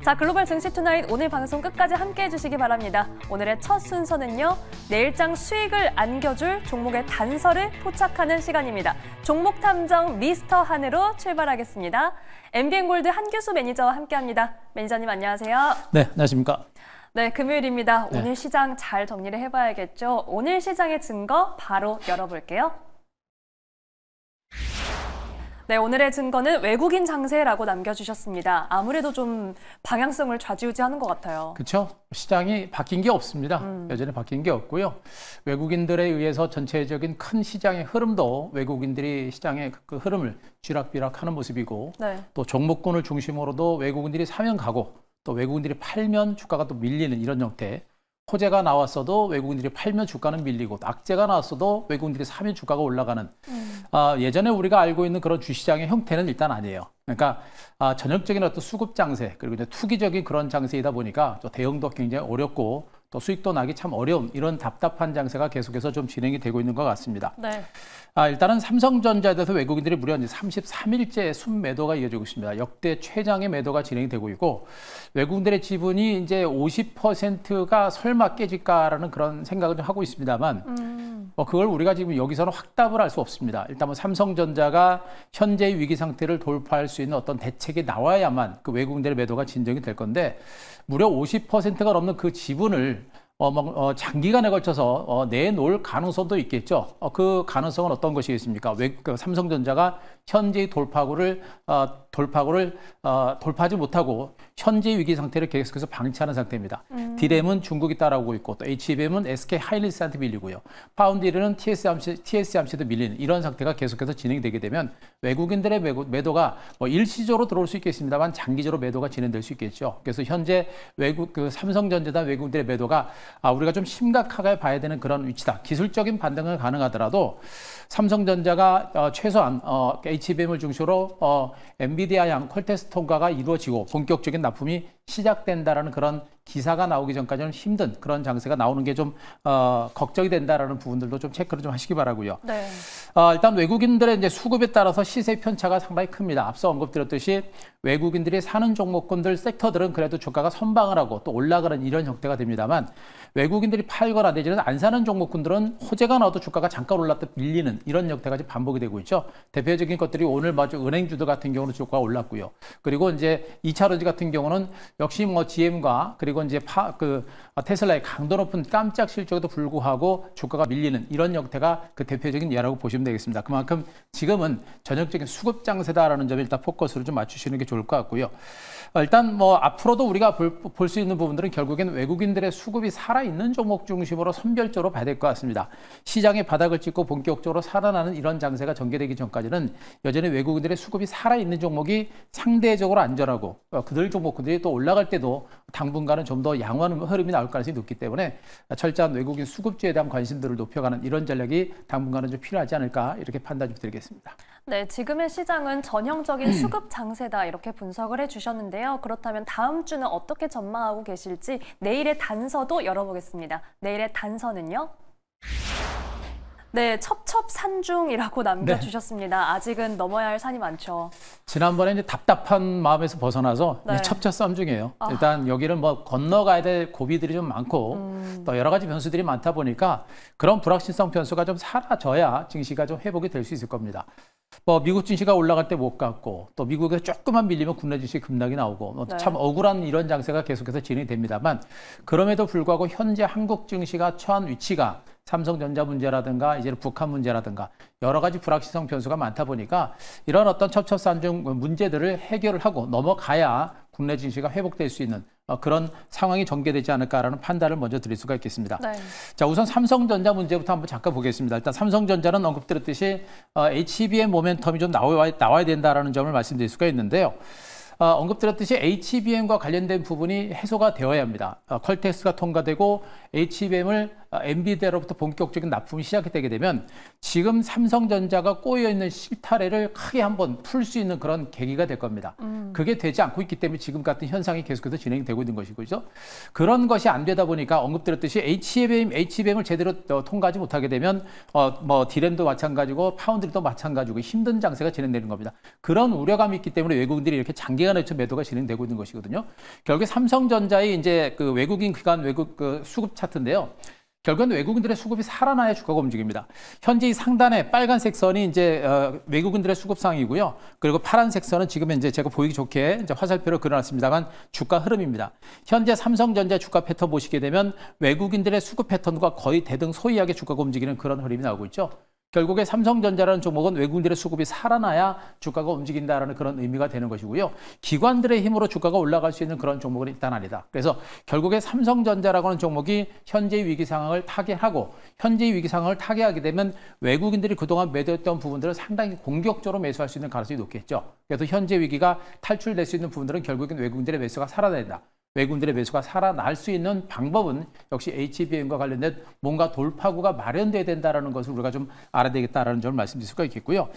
자, 글로벌 증시 투나잇 오늘 방송 끝까지 함께해 주시기 바랍니다. 오늘의 첫 순서는요. 내일장 수익을 안겨줄 종목의 단서를 포착하는 시간입니다. 종목 탐정 미스터 한으로 출발하겠습니다. MBN골드 한규수 매니저와 함께합니다. 매니저님 안녕하세요. 네, 안녕하십니까. 네, 금요일입니다. 네. 오늘 시장 잘 정리를 해봐야겠죠. 오늘 시장의 증거 바로 열어볼게요. 네, 오늘의 증거는 외국인 장세라고 남겨주셨습니다. 아무래도 좀 방향성을 좌지우지하는 것 같아요. 그렇죠. 시장이 바뀐 게 없습니다. 여전히 바뀐 게 없고요. 외국인들에 의해서 전체적인 큰 시장의 흐름도 외국인들이 시장의 그 흐름을 쥐락비락하는 모습이고 네. 또 종목군을 중심으로도 외국인들이 사면 가고 또 외국인들이 팔면 주가가 또 밀리는 이런 형태. 호재가 나왔어도 외국인들이 팔면 주가는 밀리고 악재가 나왔어도 외국인들이 사면 주가가 올라가는 예전에 우리가 알고 있는 그런 주시장의 형태는 일단 아니에요. 그러니까 전형적인 어떤 수급 장세 그리고 이제 투기적인 그런 장세이다 보니까 또 대응도 굉장히 어렵고 또 수익도 나기 참 어려운 이런 답답한 장세가 계속해서 좀 진행이 되고 있는 것 같습니다. 네. 일단은 삼성전자에 대해서 외국인들이 무려 이제 33일째 순매도가 이어지고 있습니다. 역대 최장의 매도가 진행이 되고 있고 외국인들의 지분이 이제 50%가 설마 깨질까라는 그런 생각을 좀 하고 있습니다만 그걸 우리가 지금 여기서는 확답을 할 수 없습니다. 일단 뭐 삼성전자가 현재 위기 상태를 돌파할 수 있는 어떤 대책이 나와야만 그 외국인들의 매도가 진정이 될 건데 무려 50%가 넘는 그 지분을 장기간에 걸쳐서 내놓을 가능성도 있겠죠. 그 가능성은 어떤 것이겠습니까? 삼성전자가 현재의 돌파구를 돌파하지 못하고 현재 위기 상태를 계속해서 방치하는 상태입니다. D램은 중국이 따라오고 있고 또 HBM은 SK 하이닉스한테 밀리고요. 파운드리는 TSMC도 밀리는 이런 상태가 계속해서 진행되게 되면 외국인들의 매도가 일시적으로 들어올 수 있겠습니다만 장기적으로 매도가 진행될 수 있겠죠. 그래서 현재 삼성전자단 외국인들의 매도가 우리가 좀 심각하게 봐야 되는 그런 위치다. 기술적인 반등은 가능하더라도 삼성전자가 최소한 HBM을 중심으로 엔비디아향 퀄테스트 통과가 이루어지고 본격적인 납품이 시작된다라는 그런 기사가 나오기 전까지는 힘든 그런 장세가 나오는 게 좀 걱정이 된다라는 부분들도 좀 체크를 좀 하시기 바라고요. 네. 일단 외국인들의 이제 수급에 따라서 시세 편차가 상당히 큽니다. 앞서 언급드렸듯이 외국인들이 사는 종목군들 섹터들은 그래도 주가가 선방을 하고 또 올라가는 이런 형태가 됩니다만 외국인들이 팔거나 내지는 안 사는 종목군들은 호재가 나와도 주가가 잠깐 올랐다 밀리는 이런 형태가 지금 반복이 되고 있죠. 대표적인 것들이 오늘 마저 은행주들 같은 경우는 주가가 올랐고요. 그리고 이제 2차전지 같은 경우는 역시 뭐 GM과 그리고 이제 테슬라의 강도 높은 깜짝 실적에도 불구하고 주가가 밀리는 이런 형태가 그 대표적인 예라고 보시면 되겠습니다. 그만큼 지금은 전형적인 수급 장세다라는 점에 일단 포커스를 좀 맞추시는 게 좋을 것 같고요. 일단 뭐 앞으로도 우리가 볼 수 있는 부분들은 결국엔 외국인들의 수급이 살아있는 종목 중심으로 선별적으로 봐야 될 것 같습니다. 시장의 바닥을 찍고 본격적으로 살아나는 이런 장세가 전개되기 전까지는 여전히 외국인들의 수급이 살아있는 종목이 상대적으로 안전하고 그들 종목들이 또 올라갈 때도 당분간은 좀 더 양호한 흐름이 나올 가능성이 높기 때문에 철저한 외국인 수급주에 대한 관심들을 높여가는 이런 전략이 당분간은 좀 필요하지 않을까 이렇게 판단 좀 드리겠습니다. 네, 지금의 시장은 전형적인 수급 장세다 이렇게 분석을 해주셨는데요. 그렇다면 다음 주는 어떻게 전망하고 계실지 내일의 단서도 열어보겠습니다. 내일의 단서는요? 네, 첩첩산중이라고 남겨주셨습니다. 네. 아직은 넘어야 할 산이 많죠. 지난번에 이제 답답한 마음에서 벗어나서 네. 첩첩산중이에요. 일단 여기를 뭐 건너가야 될 고비들이 좀 많고 또 여러 가지 변수들이 많다 보니까 그런 불확실성 변수가 좀 사라져야 증시가 좀 회복이 될 수 있을 겁니다. 뭐 미국 증시가 올라갈 때 못 갔고 또 미국에서 조금만 밀리면 국내 증시 급락이 나오고 네. 참 억울한 이런 장세가 계속해서 진행이 됩니다만 그럼에도 불구하고 현재 한국 증시가 처한 위치가 삼성전자 문제라든가 이제 북한 문제라든가 여러 가지 불확실성 변수가 많다 보니까 이런 어떤 첩첩산중 문제들을 해결을 하고 넘어가야 국내 증시가 회복될 수 있는 그런 상황이 전개되지 않을까라는 판단을 먼저 드릴 수가 있겠습니다. 네. 자, 우선 삼성전자 문제부터 한번 잠깐 보겠습니다. 일단 삼성전자는 언급드렸듯이 HBM 모멘텀이 좀 나와야 된다라는 점을 말씀드릴 수가 있는데요. 언급드렸듯이 HBM과 관련된 부분이 해소가 되어야 합니다. 퀄텍스가 통과되고 HBM을 엔비디아로부터 본격적인 납품이 시작이 되게 되면 지금 삼성전자가 꼬여있는 실타래를 크게 한번 풀 수 있는 그런 계기가 될 겁니다. 그게 되지 않고 있기 때문에 지금 같은 현상이 계속해서 진행이 되고 있는 것이고, 그죠? 그런 것이 안 되다 보니까 언급드렸듯이 HBM을 제대로 통과하지 못하게 되면 디램도 마찬가지고 파운드리도 마찬가지고 힘든 장세가 진행되는 겁니다. 그런 우려감이 있기 때문에 외국인들이 이렇게 장기간의 매도가 진행되고 있는 것이거든요. 결국에 삼성전자의 이제 그 외국인 기관 수급 차트인데요. 결국은 외국인들의 수급이 살아나야 주가가 움직입니다. 현재 이 상단에 빨간색 선이 이제 외국인들의 수급상이고요. 그리고 파란색 선은 지금 이제 제가 보이기 좋게 이제 화살표로 그려놨습니다만 주가 흐름입니다. 현재 삼성전자 주가 패턴 보시게 되면 외국인들의 수급 패턴과 거의 대등소이하게 주가가 움직이는 그런 흐름이 나오고 있죠. 결국에 삼성전자라는 종목은 외국인들의 수급이 살아나야 주가가 움직인다라는 그런 의미가 되는 것이고요. 기관들의 힘으로 주가가 올라갈 수 있는 그런 종목은 일단 아니다. 그래서 결국에 삼성전자라고 하는 종목이 현재의 위기 상황을 타개하고 현재의 위기 상황을 타개하게 되면 외국인들이 그동안 매도했던 부분들을 상당히 공격적으로 매수할 수 있는 가능성이 높겠죠. 그래서 현재 위기가 탈출될 수 있는 부분들은 결국엔 외국인들의 매수가 살아난다. 외국인들의 매수가 살아날 수 있는 방법은 역시 HBM과 관련된 뭔가 돌파구가 마련돼야 된다는 것을 우리가 좀 알아야 되겠다라는 점을 말씀드릴 수가 있겠고요.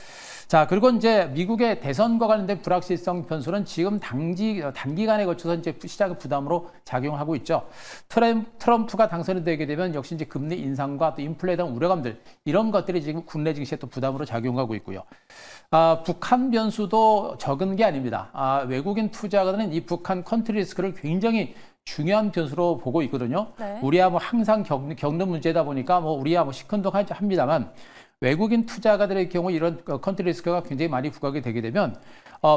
자, 그리고 이제 미국의 대선과 관련된 불확실성 변수는 지금 단기간에 걸쳐서 이제 시장의 부담으로 작용하고 있죠. 트럼프가 당선이 되게 되면 역시 이제 금리 인상과 또 인플레에 대한 우려감들 이런 것들이 지금 국내 증시에 또 부담으로 작용하고 있고요. 북한 변수도 적은 게 아닙니다. 외국인 투자가들은 이 북한 컨트리 리스크를 굉장히 중요한 변수로 보고 있거든요. 네. 우리야 뭐 항상 겪는 문제다 보니까 우리야 시큰둥합니다만 외국인 투자가들의 경우 이런 컨트리 리스크가 굉장히 많이 부각이 되게 되면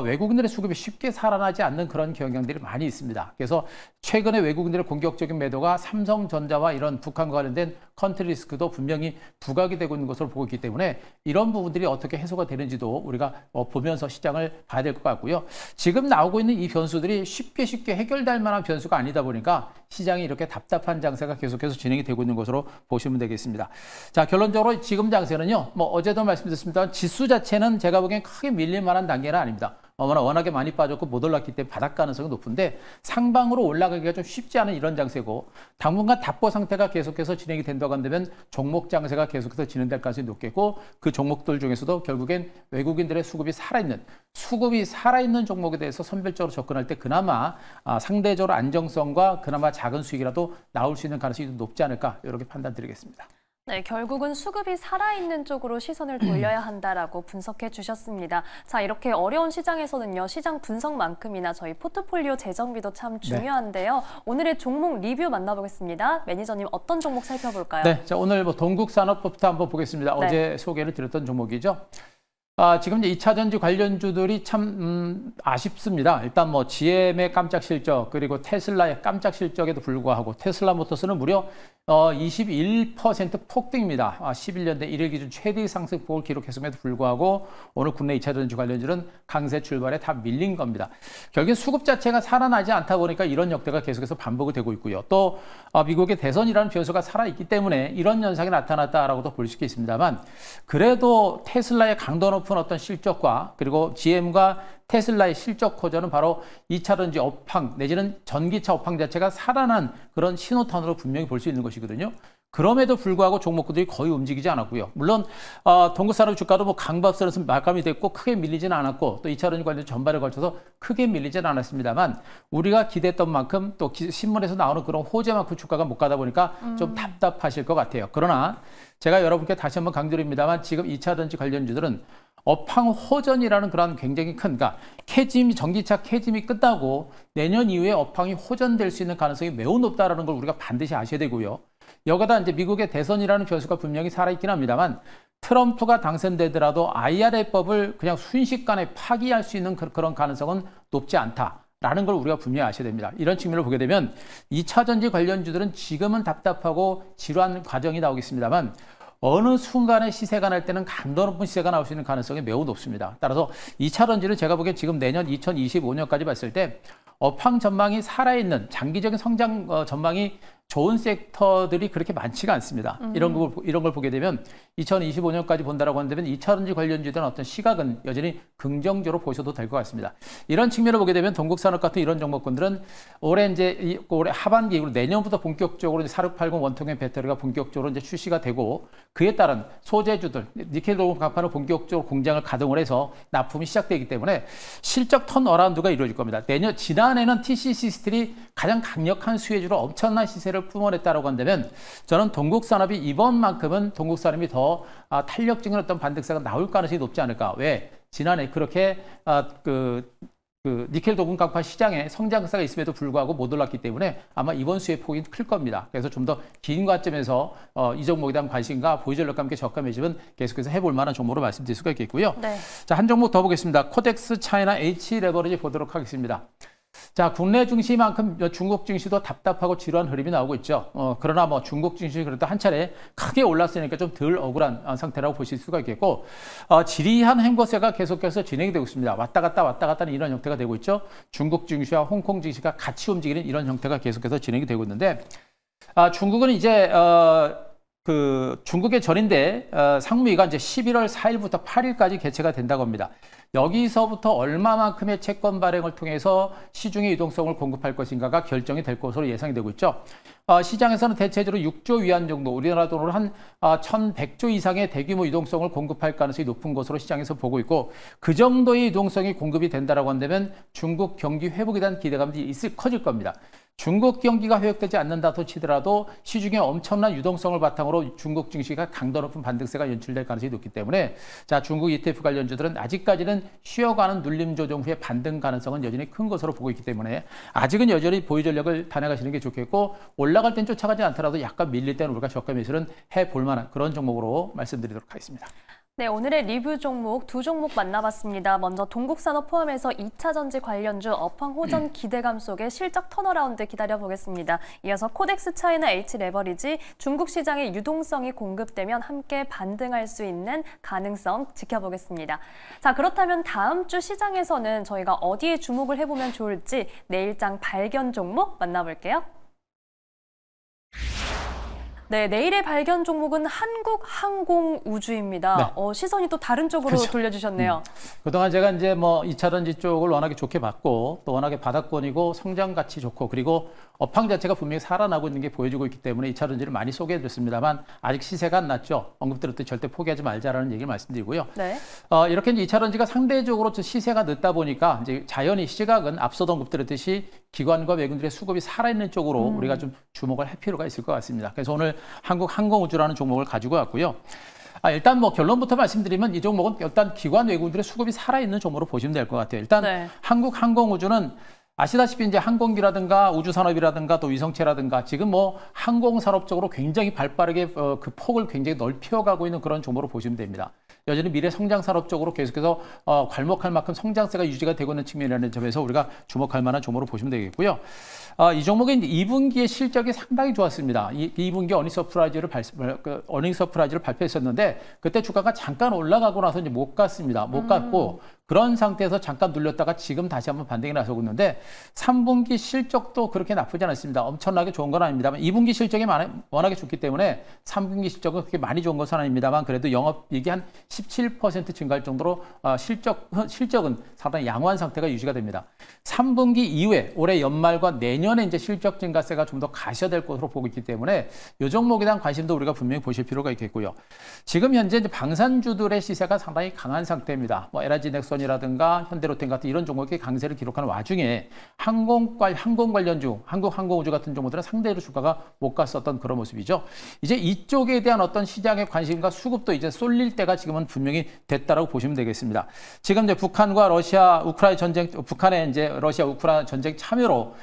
외국인들의 수급이 쉽게 살아나지 않는 그런 경향들이 많이 있습니다. 그래서 최근에 외국인들의 공격적인 매도가 삼성전자와 이런 북한과 관련된 컨트리 리스크도 분명히 부각이 되고 있는 것으로 보고 있기 때문에 이런 부분들이 어떻게 해소가 되는지도 우리가 보면서 시장을 봐야 될 것 같고요. 지금 나오고 있는 이 변수들이 쉽게 해결될 만한 변수가 아니다 보니까 시장이 이렇게 답답한 장세가 계속해서 진행이 되고 있는 것으로 보시면 되겠습니다. 자, 결론적으로 지금 장세는요. 어제도 말씀드렸습니다만 지수 자체는 제가 보기엔 크게 밀릴 만한 단계는 아닙니다. 워낙에 많이 빠졌고 못 올랐기 때문에 바닥 가능성이 높은데 상방으로 올라가기가 좀 쉽지 않은 이런 장세고 당분간 답보 상태가 계속해서 진행이 된다고 한다면 종목 장세가 계속해서 진행될 가능성이 높겠고 그 종목들 중에서도 결국엔 외국인들의 수급이 살아있는 종목에 대해서 선별적으로 접근할 때 그나마 상대적으로 안정성과 그나마 작은 수익이라도 나올 수 있는 가능성이 높지 않을까 이렇게 판단드리겠습니다. 네, 결국은 수급이 살아있는 쪽으로 시선을 돌려야 한다라고 분석해 주셨습니다. 자, 이렇게 어려운 시장에서는요, 시장 분석만큼이나 저희 포트폴리오 재정비도 참 중요한데요. 네. 오늘의 종목 리뷰 만나보겠습니다. 매니저님 어떤 종목 살펴볼까요? 네, 자, 오늘 동국산업부터 한번 보겠습니다. 네. 어제 소개를 드렸던 종목이죠. 지금 이제 2차 전지 관련주들이 참 아쉽습니다. 일단 GM의 깜짝 실적 그리고 테슬라의 깜짝 실적에도 불구하고 테슬라 모터스는 무려 21% 폭등입니다. 11년 대 1일 기준 최대 상승폭을 기록했음에도 불구하고 오늘 국내 2차 전지 관련주는 강세 출발에 다 밀린 겁니다. 결국엔 수급 자체가 살아나지 않다 보니까 이런 역대가 계속해서 반복이 되고 있고요. 또 미국의 대선이라는 변수가 살아있기 때문에 이런 현상이 나타났다라고도 볼 수 있습니다만 그래도 테슬라의 강도 높은 어떤 실적과 그리고 GM과 테슬라의 실적 호전은 바로 2차 전지 업황 내지는 전기차 업황 자체가 살아난 그런 신호탄으로 분명히 볼 수 있는 것이거든요. 그럼에도 불구하고 종목들이 거의 움직이지 않았고요. 물론 동국산업 주가도 강박스러워서 마감이 됐고 크게 밀리지는 않았고 또 2차 전지 관련 전반에 걸쳐서 크게 밀리지는 않았습니다만 우리가 기대했던 만큼 또 신문에서 나오는 그런 호재만큼 주가가 못 가다 보니까 좀 답답하실 것 같아요. 그러나 제가 여러분께 다시 한번 강조드립니다만 지금 2차 전지 관련주들은 업황 호전이라는 그런 굉장히 큰, 그러니까 전기차 캐짐이 끝나고 내년 이후에 업황이 호전될 수 있는 가능성이 매우 높다라는 걸 우리가 반드시 아셔야 되고요. 여기다 이제 미국의 대선이라는 변수가 분명히 살아있긴 합니다만 트럼프가 당선되더라도 IRA법을 그냥 순식간에 파기할 수 있는 그런 가능성은 높지 않다라는 걸 우리가 분명히 아셔야 됩니다. 이런 측면을 보게 되면 2차 전지 관련주들은 지금은 답답하고 지루한 과정이 나오겠습니다만 어느 순간에 시세가 날 때는 강도 높은 시세가 나올 수 있는 가능성이 매우 높습니다. 따라서 2차 전지를 제가 보기엔 지금 내년 2025년까지 봤을 때 업황 전망이 살아있는 장기적인 성장 전망이 좋은 섹터들이 그렇게 많지가 않습니다. 이런 걸 보게 되면 2025년까지 본다라고 한다면 2차전지 관련주에 대한 어떤 시각은 여전히 긍정적으로 보셔도 될 것 같습니다. 이런 측면을 보게 되면 동국산업 같은 이런 종목군들은 올해 하반기 그리고 내년부터 본격적으로 이제 4680 원통형 배터리가 본격적으로 이제 출시가 되고 그에 따른 소재주들 니켈 도금 강판을 본격적으로 공장을 가동을 해서 납품이 시작되기 때문에 실적 턴어라운드가 이루어질 겁니다. 지난해는 TCC 스틸이 가장 강력한 수혜주로 엄청난 시세를 뿜어냈다고 한다면 저는 동국산업이 이번만큼은 동국산업이 더 탄력적인 어떤 반등세가 나올 가능성이 높지 않을까. 왜? 지난해 그렇게 니켈 도금 강판 시장에 성장세가 있음에도 불구하고 못 올랐기 때문에 아마 이번 수혜 폭이 클 겁니다. 그래서 좀 더 긴 관점에서 이 종목에 대한 관심과 보유 전력과 함께 저가 매집은 계속해서 해볼 만한 종목으로 말씀드릴 수가 있겠고요. 네. 자, 한 종목 더 보겠습니다. 코덱스 차이나 H 레버리지 보도록 하겠습니다. 자, 국내 증시만큼 중국 증시도 답답하고 지루한 흐름이 나오고 있죠. 그러나 뭐 중국 증시 그래도 한 차례 크게 올랐으니까 좀 덜 억울한 상태라고 보실 수가 있겠고, 지리한 횡보세가 계속해서 진행이 되고 있습니다. 왔다 갔다 하는 이런 형태가 되고 있죠. 중국 증시와 홍콩 증시가 같이 움직이는 이런 형태가 계속해서 진행이 되고 있는데, 중국은 이제 중국의 전인대 상무위가 이제 11월 4일부터 8일까지 개최가 된다고 합니다. 여기서부터 얼마만큼의 채권 발행을 통해서 시중의 유동성을 공급할 것인가가 결정이 될 것으로 예상이 되고 있죠. 시장에서는 대체적으로 6조 위안 정도, 우리나라 돈으로 한 1,100조 이상의 대규모 유동성을 공급할 가능성이 높은 것으로 시장에서 보고 있고, 그 정도의 유동성이 공급이 된다라고 한다면 중국 경기 회복에 대한 기대감이 커질 겁니다. 중국 경기가 회복되지 않는다고 치더라도 시중에 엄청난 유동성을 바탕으로 중국 증시가 강도 높은 반등세가 연출될 가능성이 높기 때문에 자, 중국 ETF 관련주들은 아직까지는 쉬어가는 눌림 조정 후에 반등 가능성은 여전히 큰 것으로 보고 있기 때문에 아직은 여전히 보유 전력을 단행하시는 게 좋겠고, 올라갈 땐 쫓아가지 않더라도 약간 밀릴 때는 우리가 저가 매수는 해볼 만한 그런 종목으로 말씀드리도록 하겠습니다. 네, 오늘의 리뷰 종목 두 종목 만나봤습니다. 먼저 동국산업 포함해서 2차전지 관련주 업황호전 기대감 속에 실적 턴어라운드 기다려보겠습니다. 이어서 코덱스 차이나 H 레버리지 중국 시장의 유동성이 공급되면 함께 반등할 수 있는 가능성 지켜보겠습니다. 자, 그렇다면 다음 주 시장에서는 저희가 어디에 주목을 해보면 좋을지 내일장 발견 종목 만나볼게요. 네, 내일의 발견 종목은 한국항공우주입니다. 네. 시선이 또 다른 쪽으로 그렇죠. 돌려주셨네요. 그동안 제가 이제 뭐 2차전지 쪽을 워낙에 좋게 봤고, 또 워낙에 바닥권이고 성장 가치 좋고, 그리고 업황 자체가 분명히 살아나고 있는 게 보여지고 있기 때문에 2차전지를 많이 소개해드렸습니다만 아직 시세가 안 났죠. 언급드렸듯이 절대 포기하지 말자라는 얘기를 말씀드리고요. 네. 이렇게 이제 2차전지가 상대적으로 시세가 늦다 보니까 이제 자연히 시각은 앞서도 언급드렸듯이 기관과 외국인들의 수급이 살아있는 쪽으로 우리가 좀 주목을 할 필요가 있을 것 같습니다. 그래서 오늘 한국항공우주라는 종목을 가지고 왔고요. 일단 뭐 결론부터 말씀드리면 이 종목은 일단 기관 외국인들의 수급이 살아있는 종목으로 보시면 될 것 같아요. 일단 네. 한국항공우주는 아시다시피 이제 항공기라든가 우주산업이라든가 또 위성체라든가 지금 뭐 항공산업 쪽으로 굉장히 발빠르게 그 폭을 굉장히 넓혀가고 있는 그런 종목으로 보시면 됩니다. 여전히 미래 성장 산업 쪽으로 계속해서 괄목할 만큼 성장세가 유지가 되고 있는 측면이라는 점에서 우리가 주목할 만한 종목으로 보시면 되겠고요. 이 종목의 2분기의 실적이 상당히 좋았습니다. 2분기 어닝 서프라이즈를 발표했었는데 그때 주가가 잠깐 올라가고 나서 이제 못 갔습니다. 못 갔고 그런 상태에서 잠깐 눌렸다가 지금 다시 한번 반등이 나서고 있는데 3분기 실적도 그렇게 나쁘지 않았습니다. 엄청나게 좋은 건 아닙니다만 2분기 실적이 워낙에 좋기 때문에 3분기 실적은 그렇게 많이 좋은 것은 아닙니다만 그래도 영업이익이 한 17% 증가할 정도로 실적은 상당히 양호한 상태가 유지가 됩니다. 3분기 이후에 올해 연말과 내년에 이제 실적 증가세가 좀 더 가셔야될 것으로 보고 있기 때문에 이 종목에 대한 관심도 우리가 분명히 보실 필요가 있겠고요. 지금 현재 이제 방산주들의 시세가 상당히 강한 상태입니다. 뭐 LG 넥슨이라든가 현대로템 같은 이런 종목이 강세를 기록하는 와중에 항공 관련주, 한국항공우주 같은 종목들은 상대로 주가가 못 갔었던 그런 모습이죠. 이제 이쪽에 대한 어떤 시장의 관심과 수급도 이제 쏠릴 때가 지금은 분명히 됐다라고 보시면 되겠습니다. 지금 이제 북한과 우크라이나 북한의 이제 러시아 우크라이나 전쟁 참여로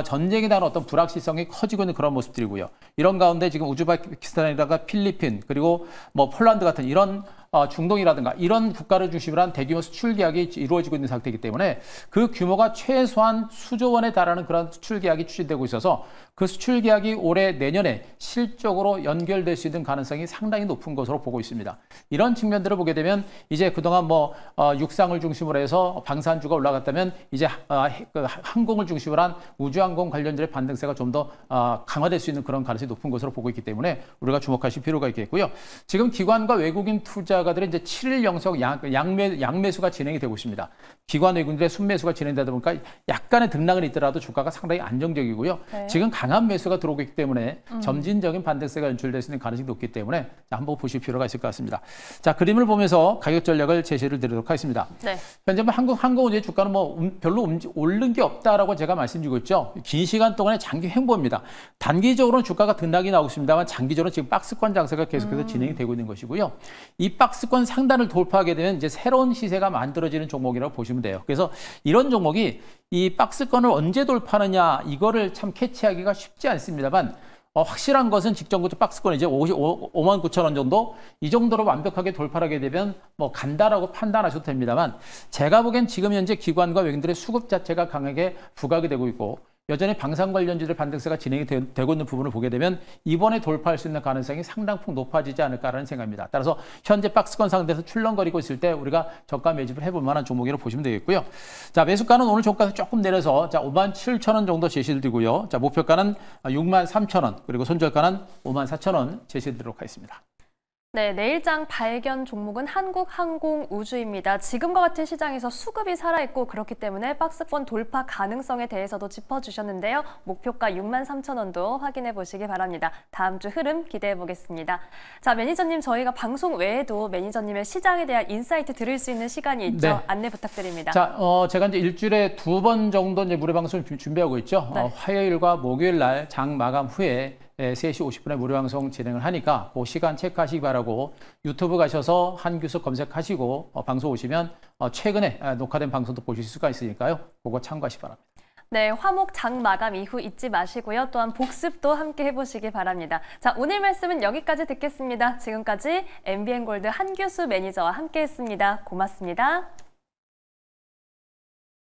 전쟁에 대한 어떤 불확실성이 커지고 있는 그런 모습들이고요. 이런 가운데 지금 우즈베키스탄이라든가 필리핀 그리고 뭐 폴란드 같은 이런 중동이라든가 이런 국가를 중심으로 한 대규모 수출 계약이 이루어지고 있는 상태이기 때문에 그 규모가 최소한 수조 원에 달하는 그런 수출 계약이 추진되고 있어서 그 수출 계약이 올해 내년에 실적으로 연결될 수 있는 가능성이 상당히 높은 것으로 보고 있습니다. 이런 측면들을 보게 되면 이제 그동안 육상을 중심으로 해서 방산주가 올라갔다면 이제 그 항공을 중심으로 한 우주항공 관련들의 반등세가 좀 더 강화될 수 있는 그런 가능성이 높은 것으로 보고 있기 때문에 우리가 주목하실 필요가 있겠고요. 지금 기관과 외국인 투자가들의 이제 7일 연속 양매수가 진행이 되고 있습니다. 기관 외국인들의 순매수가 진행되다 보니까 약간의 등락은 있더라도 주가가 상당히 안정적이고요. 네. 지금 강한 매수가 들어오고 있기 때문에 점진적인 반등세가 연출될 수 있는 가능성이 높기 때문에 한번 보실 필요가 있을 것 같습니다. 자, 그림을 보면서 가격 전략을 제시를 드리도록 하겠습니다. 네. 현재 한국 항공우주의 주가는 별로 오른 게 없다라고 제가 말씀드리고 있죠. 긴 시간 동안의 장기 횡보입니다. 단기적으로는 주가가 등락이 나오고 있습니다만 장기적으로 지금 박스권 장세가 계속해서 진행이 되고 있는 것이고요. 이 박스권 상단을 돌파하게 되면 이제 새로운 시세가 만들어지는 종목이라고 보시면 돼요. 그래서 이런 종목이 이 박스권을 언제 돌파하느냐 이거를 참 캐치하기가 쉽지 않습니다만 확실한 것은 직전부터 박스권 이제 5만 9천 원 정도 이 정도로 완벽하게 돌파하게 되면 간다라고 판단하셔도 됩니다만 제가 보기엔 지금 현재 기관과 외국인들의 수급 자체가 강하게 부각이 되고 있고 여전히 방산 관련주들 반등세가 진행이 되고 있는 부분을 보게 되면 이번에 돌파할 수 있는 가능성이 상당폭 높아지지 않을까라는 생각입니다. 따라서 현재 박스권 상대에서 출렁거리고 있을 때 우리가 저가 매집을 해볼 만한 종목이라고 보시면 되겠고요. 자, 매수가는 오늘 종가에서 조금 내려서 57,000원 정도 제시를 드리고요. 자, 목표가는 63,000원 그리고 손절가는 54,000원 제시를 드리도록 하겠습니다. 네, 내일장 발견 종목은 한국항공우주입니다. 지금과 같은 시장에서 수급이 살아있고 그렇기 때문에 박스권 돌파 가능성에 대해서도 짚어주셨는데요. 목표가 63,000원도 확인해 보시기 바랍니다. 다음 주 흐름 기대해 보겠습니다. 자, 매니저님 저희가 방송 외에도 매니저님의 시장에 대한 인사이트 들을 수 있는 시간이 있죠. 네. 안내 부탁드립니다. 자, 제가 이제 일주일에 2번 정도 이제 무료 방송을 준비하고 있죠. 네. 화요일과 목요일 날 장 마감 후에 3시 50분에 무료 방송 진행을 하니까 그 시간 체크하시기 바라고 유튜브 가셔서 한규석 검색하시고 방송 오시면 최근에 녹화된 방송도 보실 수가 있으니까요. 그거 참고하시기 바랍니다. 네, 화목 장 마감 이후 잊지 마시고요. 또한 복습도 함께 해보시기 바랍니다. 자, 오늘 말씀은 여기까지 듣겠습니다. 지금까지 MBN골드 한규수 매니저와 함께했습니다. 고맙습니다.